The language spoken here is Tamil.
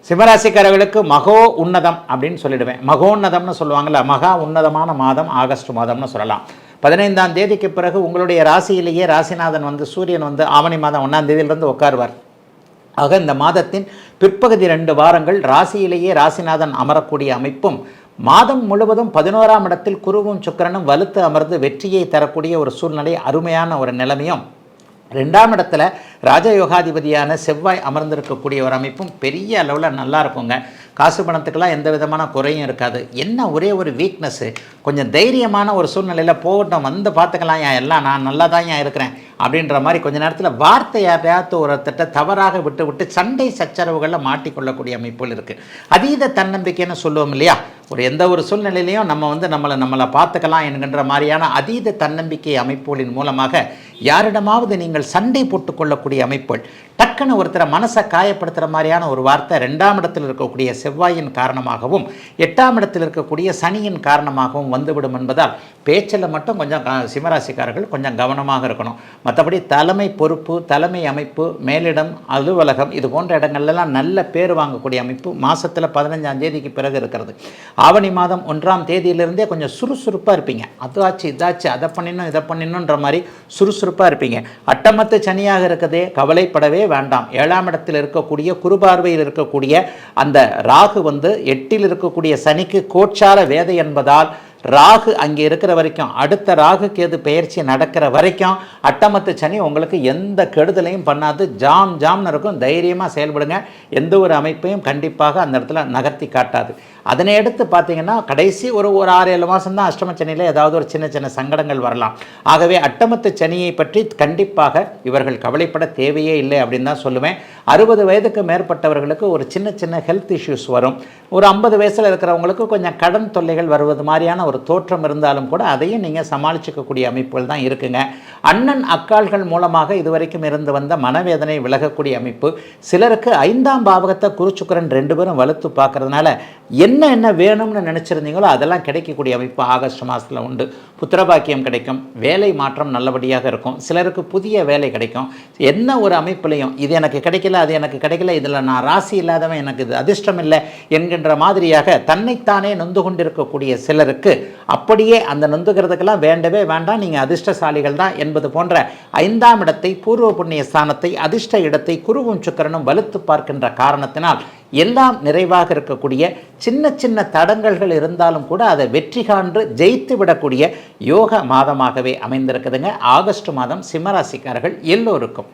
சிம்மராசிக்காரர்களுக்கு மகோ உன்னதம் அப்படின்னு சொல்லிடுவேன். மகோன்னதம்னு சொல்லுவாங்கள்ல, மகா உன்னதமான மாதம் ஆகஸ்ட் மாதம்னு சொல்லலாம். 15ஆம் தேதிக்கு பிறகு உங்களுடைய ராசியிலேயே ராசிநாதன் சூரியன் ஆவணி மாதம் 1ஆம் தேதியிலிருந்து உட்காருவார். ஆக இந்த மாதத்தின் பிற்பகுதி 2 வாரங்கள் ராசியிலேயே ராசிநாதன் அமரக்கூடிய அமைப்பும், மாதம் முழுவதும் 11ஆம் இடத்தில் குருவும் சுக்கிரனும் வலுத்து அமர்ந்து வெற்றியை தரக்கூடிய ஒரு சூழ்நிலை, அருமையான ஒரு நிலைமையும், 2ஆம் இடத்துல ராஜயோகாதிபதியான செவ்வாய் அமர்ந்திருக்கக்கூடிய ஒரு அமைப்பும் பெரிய அளவில் நல்லா இருக்குங்க. காசு பணத்துக்கெல்லாம் எந்த விதமான குறையும் இருக்காது. என்ன ஒரே ஒரு வீக்னஸ்ஸு, கொஞ்சம் தைரியமான ஒரு சூழ்நிலையில் போகட்டும், பார்த்துக்கலாம், எல்லாம் நான் நல்லா தான் இருக்கிறேன் அப்படின்ற மாதிரி கொஞ்ச நேரத்தில் வார்த்தை யாரையாவது ஒருத்தட்ட தவறாக விட்டு சண்டை சச்சரவுகளில் மாட்டிக்கொள்ளக்கூடிய அமைப்புகள் இருக்குது. அதீத தன்னம்பிக்கைன்னு சொல்லுவோம் இல்லையா, எந்த ஒரு சூழ்நிலையிலையும் நம்ம நம்மளை பார்த்துக்கலாம் என்கின்ற மாதிரியான அதீத தன்னம்பிக்கை அமைப்புகளின் மூலமாக யாரிடமாவது நீங்கள் சண்டை போட்டுக்கொள்ளக்கூடிய அமைப்புகள், டக்குன்னு ஒருத்தரை மனசை காயப்படுத்துகிற மாதிரியான ஒரு வார்த்தை 2ஆம் இடத்தில் இருக்கக்கூடிய செவ்வாயின் காரணமாகவும் 8ஆம் இடத்தில் இருக்கக்கூடிய சனியின் காரணமாகவும் வந்துவிடும் என்பதால் பேச்சில் மட்டும் கொஞ்சம் சிம்மராசிக்காரர்கள் கொஞ்சம் கவனமாக இருக்கணும். மற்றபடி தலைமை பொறுப்பு, தலைமை அமைப்பு, மேலிடம், அலுவலகம் இது போன்ற இடங்கள்லாம் நல்ல பேர் வாங்கக்கூடிய அமைப்பு மாதத்தில் 15ஆம் தேதிக்கு பிறகு இருக்கிறது. ஆவணி மாதம் 1ஆம் தேதியிலிருந்தே கொஞ்சம் சுறுசுறுப்பாக இருப்பீங்க. அதாச்சு இதாச்சு, அதை பண்ணிடணும் இதை பண்ணிடணுன்ற மாதிரி சுறுசுறுப்பாக இருப்பீங்க. அட்டமத்து சனியாக இருக்கதே கவலைப்படவே வேண்டாம். 7ஆம் இடத்தில் இருக்கக்கூடிய குருபார்வையில் இருக்கக்கூடிய அந்த ராகு 8இல் இருக்கக்கூடிய சனிக்கு கோச்சார வேதை என்பதால் ராகு அங்கே இருக்கிற வரைக்கும், அடுத்த ராகு கேது பெயர்ச்சி நடக்கிற வரைக்கும் அட்டமத்து சனி உங்களுக்கு எந்த கெடுதலையும் பண்ணாது. ஜாம்னு இருக்கும். தைரியமாக செயல்படுங்க. எந்த ஒரு அமைப்பையும் கண்டிப்பாக அந்த இடத்துல நகர்த்தி காட்டாது. அதனை எடுத்து பார்த்தீங்கன்னா கடைசி ஒரு 6-7 மாதம் தான் அஷ்டம சனியில் ஏதாவது ஒரு சின்ன சங்கடங்கள் வரலாம். ஆகவே அட்டமத்து சனியை பற்றி கண்டிப்பாக இவர்கள் கவலைப்பட தேவையே இல்லை அப்படின்னு தான் சொல்லுவேன். 60 வயதுக்கு மேற்பட்டவர்களுக்கு ஒரு சின்ன ஹெல்த் இஷ்யூஸ் வரும். ஒரு 50 வயசில் இருக்கிறவங்களுக்கு கொஞ்சம் கடன் தொல்லைகள் வருவது மாதிரியான ஒரு தோற்றம் இருந்தாலும் கூட அதையும் நீங்கள் சமாளிச்சிக்கக்கூடிய அமைப்புகள் தான் இருக்குங்க. அண்ணன் அக்காள்கள் மூலமாக இதுவரைக்கும் இருந்து வந்த மனவேதனை விலகக்கூடிய அமைப்பு. சிலருக்கு 5ஆம் பாவகத்தை குரு சுக்கிரன் 2 பேரும் வலுத்து பார்க்கறதுனால என்ன வேணும்னு நினச்சிருந்தீங்களோ அதெல்லாம் கிடைக்கக்கூடிய அமைப்பு ஆகஸ்ட் மாதத்தில் உண்டு. புத்திரபாக்கியம் கிடைக்கும். வேலை மாற்றம் நல்லபடியாக இருக்கும். சிலருக்கு புதிய வேலை கிடைக்கும். என்ன ஒரு அமைப்புலையும் இது எனக்கு கிடைக்கல, அது எனக்கு கிடைக்கல, இதில் நான் ராசி இல்லாதவன், எனக்கு இது அதிர்ஷ்டம் இல்லை என்கின்ற மாதிரியாக தன்னைத்தானே நொந்து கொண்டிருக்கக்கூடிய சிலருக்கு அப்படியே அந்த நொந்துகிறதுக்கெல்லாம் வேண்டவே வேண்டாம், நீங்கள் அதிர்ஷ்டசாலிகள் தான் என்பது போன்ற 5ஆம் இடத்தை, பூர்வ புண்ணிய ஸ்தானத்தை, அதிர்ஷ்ட இடத்தை குருவும் சுக்கிரனும் வலுத்து பார்க்கின்ற காரணத்தினால் எல்லாம் நிறைவாக இருக்கக்கூடிய சின்ன தடங்கல்கள் இருந்தாலும் கூட அதை வெற்றி காண்டு ஜெயித்து விடக்கூடிய யோக மாதமாகவே அமைந்திருக்குதுங்க ஆகஸ்ட் மாதம் சிம்மராசிக்காரர்கள் எல்லோருக்கும்.